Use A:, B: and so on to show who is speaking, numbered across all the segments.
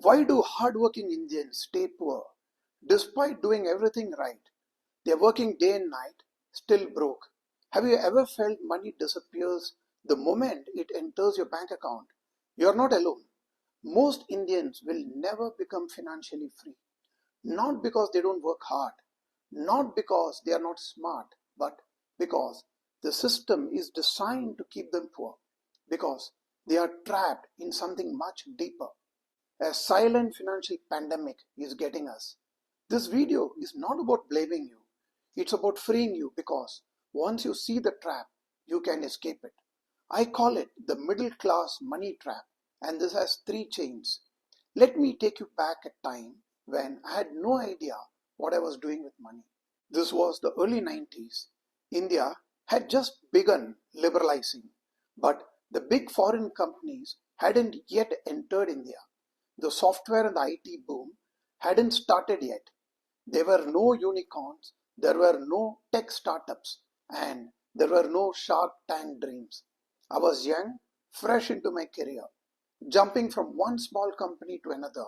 A: Why do hardworking Indians stay poor despite doing everything right? They're working day and night, still broke. Have you ever felt money disappears the moment it enters your bank account? You're not alone. Most Indians will never become financially free. Not because they don't work hard, not because they are not smart, but because the system is designed to keep them poor, because they are trapped in something much deeper. A silent financial pandemic is getting us. This video is not about blaming you, it's about freeing you, because once you see the trap, you can escape it. I call it the middle class money trap, and this has three chains. Let me take you back a time when I had no idea what I was doing with money. This was the early 90s. India had just begun liberalizing, but the big foreign companies hadn't yet entered India. The software and the IT boom hadn't started yet. There were no unicorns, there were no tech startups, and there were no Shark Tank dreams. I was young, fresh into my career, jumping from one small company to another.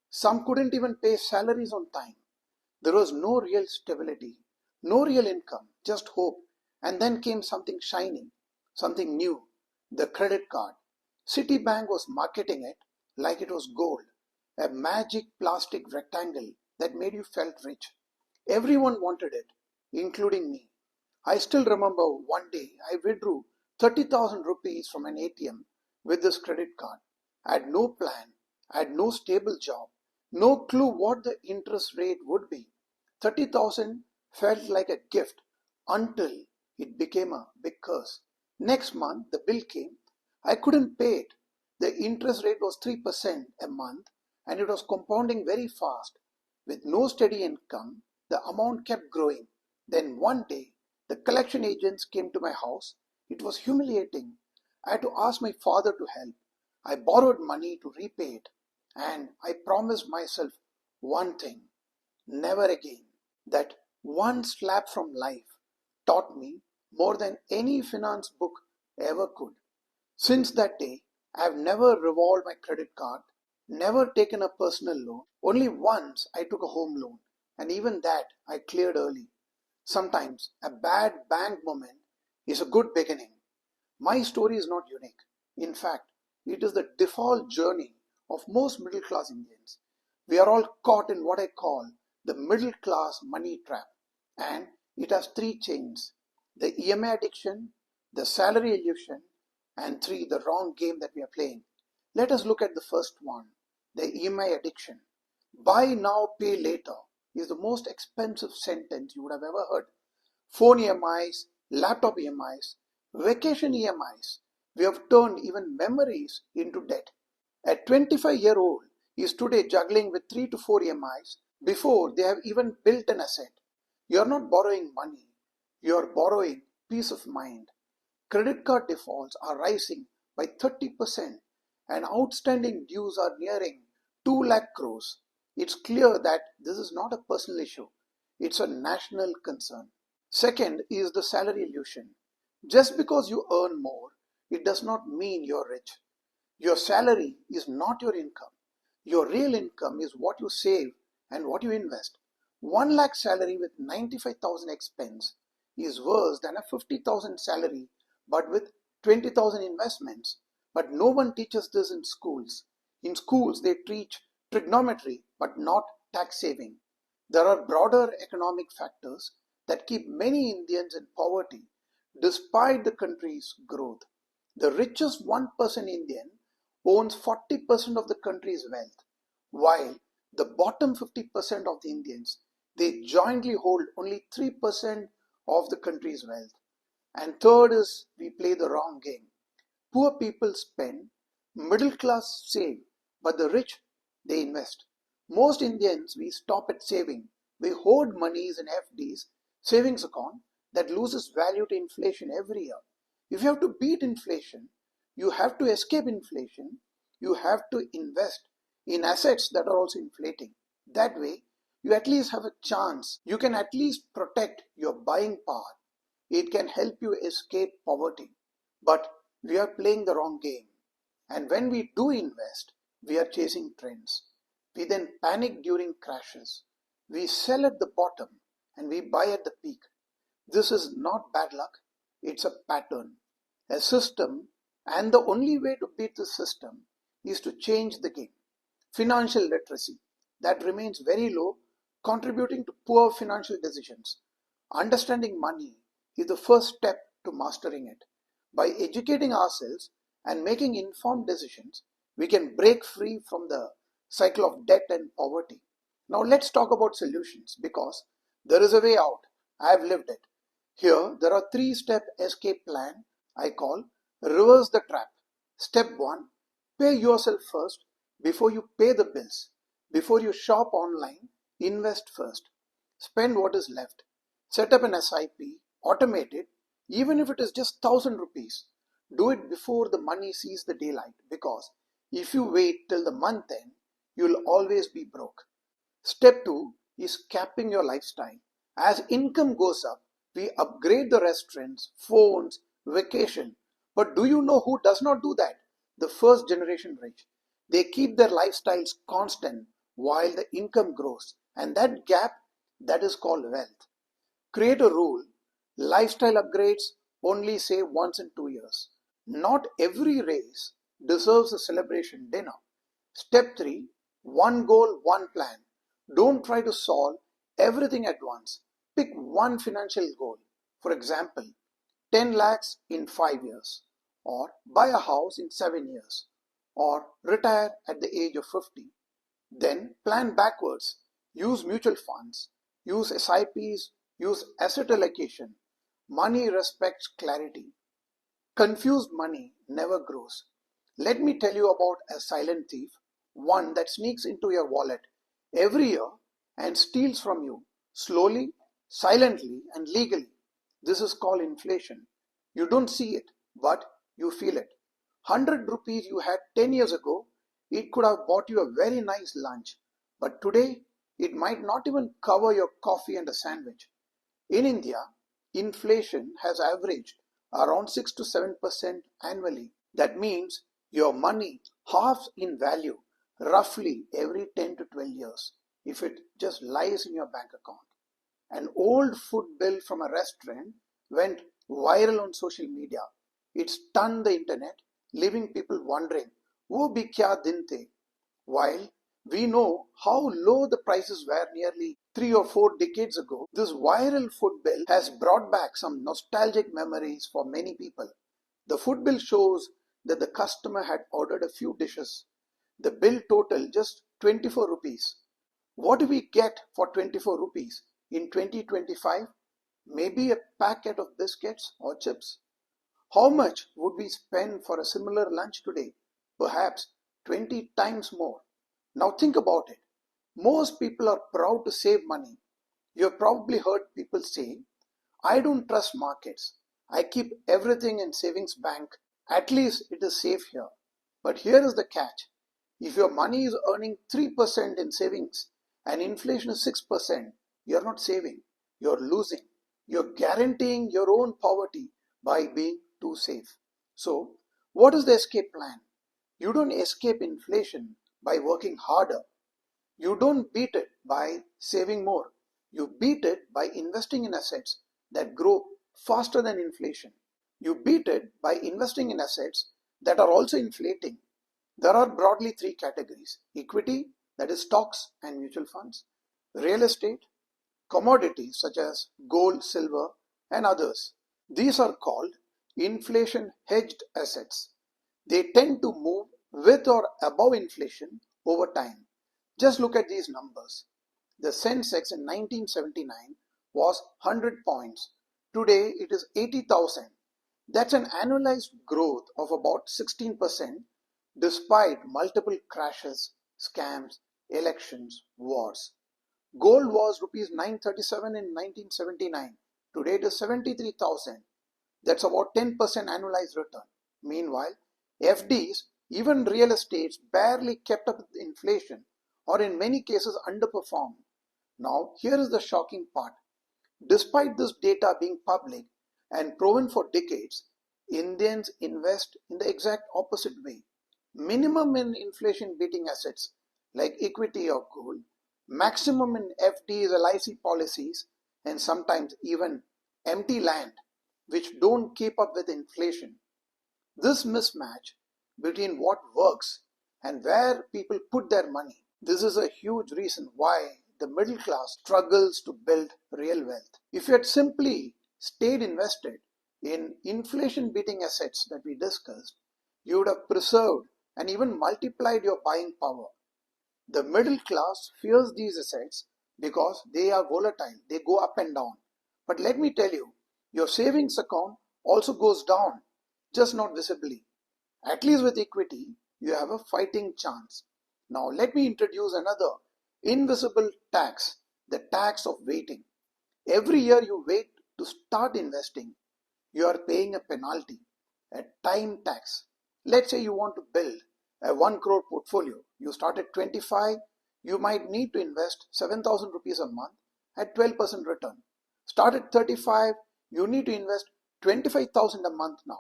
A: Some couldn't even pay salaries on time. There was no real stability, no real income, just hope. And then came something shiny, something new, the credit card. Citibank was marketing it like it was gold, a magic plastic rectangle that made you felt rich. Everyone wanted it, including me. I still remember one day I withdrew 30,000 rupees from an ATM with this credit card. I had no plan, I had no stable job, no clue what the interest rate would be. 30,000 felt like a gift until it became a big curse. Next month, the bill came. I couldn't pay it. The interest rate was 3% a month, and it was compounding very fast. With no steady income, the amount kept growing. Then one day, the collection agents came to my house. It was humiliating. I had to ask my father to help. I borrowed money to repay it, and I promised myself one thing: never again. That one slap from life taught me more than any finance book ever could. Since that day, I have never revolved my credit card, never taken a personal loan. Only once I took a home loan, and even that I cleared early. Sometimes a bad bank moment is a good beginning. My story is not unique. In fact, it is the default journey of most middle class Indians. We are all caught in what I call the middle class money trap, and it has three chains: the EMI addiction, the salary illusion, and three, the wrong game that we are playing. Let us look at the first one, the EMI addiction. Buy now, pay later is the most expensive sentence you would have ever heard. Phone EMIs, laptop EMIs, vacation EMIs. We have turned even memories into debt. A 25-year-old is today juggling with 3 to 4 EMIs before they have even built an asset. You are not borrowing money, you are borrowing peace of mind. Credit card defaults are rising by 30%, and outstanding dues are nearing 2 lakh crores. It's clear that this is not a personal issue, it's a national concern. Second is the salary illusion. Just because you earn more, it does not mean you're rich. Your salary is not your income. Your real income is what you save and what you invest. 1 lakh salary with 95,000 expense is worse than a 50,000 salary but with 20,000 investments. But no one teaches this in schools. In schools, they teach trigonometry but not tax saving. There are broader economic factors that keep many Indians in poverty despite the country's growth. The richest 1% Indian owns 40% of the country's wealth, while the bottom 50% of the Indians, they jointly hold only 3% of the country's wealth. And third is we play the wrong game. Poor people spend, middle class save, but the rich, they invest. Most Indians, we stop at saving. We hoard monies in FDs, savings account, that loses value to inflation every year. If you have to beat inflation, you have to escape inflation, you have to invest in assets that are also inflating. That way, you at least have a chance. You can at least protect your buying power. It can help you escape poverty. But we are playing the wrong game. And when we do invest, we are chasing trends. We then panic during crashes. We sell at the bottom and we buy at the peak. This is not bad luck, it's a pattern, a system, and the only way to beat the system is to change the game. Financial literacy that remains very low, contributing to poor financial decisions. Understanding money is the first step to mastering it. By educating ourselves and making informed decisions, we can break free from the cycle of debt and poverty. Now let's talk about solutions because there is a way out. I have lived it. Here there are 3-step escape plan I call reverse the trap. Step 1, pay yourself first before you pay the bills. Before you shop online, invest first. Spend what is left. Set up an SIP, automate it, even if it is just 1,000 rupees. Do it before the money sees the daylight because if you wait till the month end, you'll always be broke. Step 2 is capping your lifestyle. As income goes up, we upgrade the restaurants, phones, vacation. But do you know who does not do that? The first generation rich. They keep their lifestyles constant while the income grows. And that gap, that is called wealth. Create a rule. Lifestyle upgrades only say once in 2 years. Not every race deserves a celebration dinner. Step 3, one goal, one plan. Don't try to solve everything at once. Pick one financial goal. For example, 10 lakhs in 5 years, or buy a house in 7 years, or retire at the age of 50. Then plan backwards. Use mutual funds, use SIPs, use asset allocation. Money respects clarity. Confused money never grows. Let me tell you about a silent thief, one that sneaks into your wallet every year and steals from you slowly, silently, and legally. This is called inflation. You don't see it, but you feel it. 100 rupees you had 10 years ago, it could have bought you a very nice lunch, but today it might not even cover your coffee and a sandwich. In India, inflation has averaged around 6 to 7% annually. That means your money halves in value roughly every 10 to 12 years if it just lies in your bank account. An old food bill from a restaurant went viral on social media. It stunned the internet, leaving people wondering, wo bhi kya din the? While we know how low the prices were nearly 3 or 4 decades ago, this viral food bill has brought back some nostalgic memories for many people. The food bill shows that the customer had ordered a few dishes. The bill totaled just 24 rupees. What do we get for 24 rupees in 2025? Maybe a packet of biscuits or chips. How much would we spend for a similar lunch today? Perhaps 20 times more. Now think about it. Most people are proud to save money. You have probably heard people say, I don't trust markets. I keep everything in savings bank. At least it is safe here. But here is the catch. If your money is earning 3% in savings and inflation is 6%, you're not saving. You're losing. You're guaranteeing your own poverty by being too safe. So, what is the escape plan? You don't escape inflation by working harder. You don't beat it by saving more. You beat it by investing in assets that grow faster than inflation. You beat it by investing in assets that are also inflating. There are broadly 3 categories: equity, that is stocks and mutual funds; real estate; commodities such as gold, silver, and others. These are called inflation hedged assets. They tend to move with or above inflation over time. Just look at these numbers. The Sensex in 1979 was 100 points. Today it is 80,000. That's an annualized growth of about 16% despite multiple crashes, scams, elections, wars. Gold was rupees 937 in 1979. Today it is 73,000. That's about 10% annualized return. Meanwhile, FDs, even real estates, barely kept up with inflation or in many cases underperformed. Now, here is the shocking part. Despite this data being public and proven for decades, Indians invest in the exact opposite way. minimum in inflation beating assets like equity or gold, maximum in FDs, LIC policies, and sometimes even empty land which don't keep up with inflation. This mismatch between what works and where people put their money, this is a huge reason why the middle class struggles to build real wealth. If you had simply stayed invested in inflation beating assets that we discussed, you would have preserved and even multiplied your buying power. The middle class fears these assets because they are volatile, they go up and down. But let me tell you, your savings account also goes down, just not visibly. At least with equity, you have a fighting chance. Now let me introduce another invisible tax, the tax of waiting. Every year you wait to start investing, you are paying a penalty, a time tax. Let's say you want to build a 1 crore portfolio. You start at 25, you might need to invest 7,000 rupees a month at 12% return. Start at 35, you need to invest 25,000 a month now.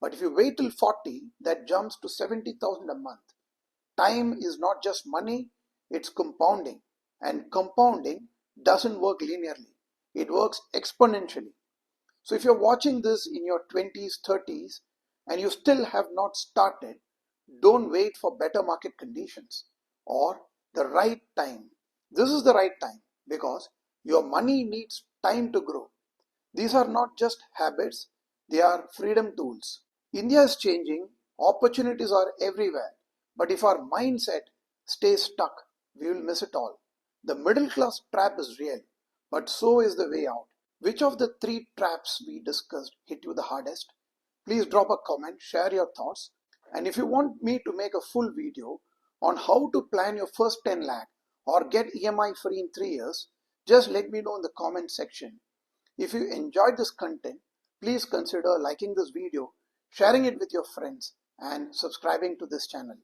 A: But if you wait till 40, that jumps to 70,000 a month. Time is not just money, it's compounding. And compounding doesn't work linearly. It works exponentially. So if you're watching this in your 20s, 30s, and you still have not started, don't wait for better market conditions or the right time. This is the right time because your money needs time to grow. These are not just habits, they are freedom tools. India is changing, opportunities are everywhere, but if our mindset stays stuck, we will miss it all. The middle class trap is real, but so is the way out. Which of the 3 traps we discussed hit you the hardest? Please drop a comment, share your thoughts. And if you want me to make a full video on how to plan your first 10 lakh or get EMI free in 3 years, just let me know in the comment section. If you enjoyed this content, please consider liking this video, sharing it with your friends, and subscribing to this channel.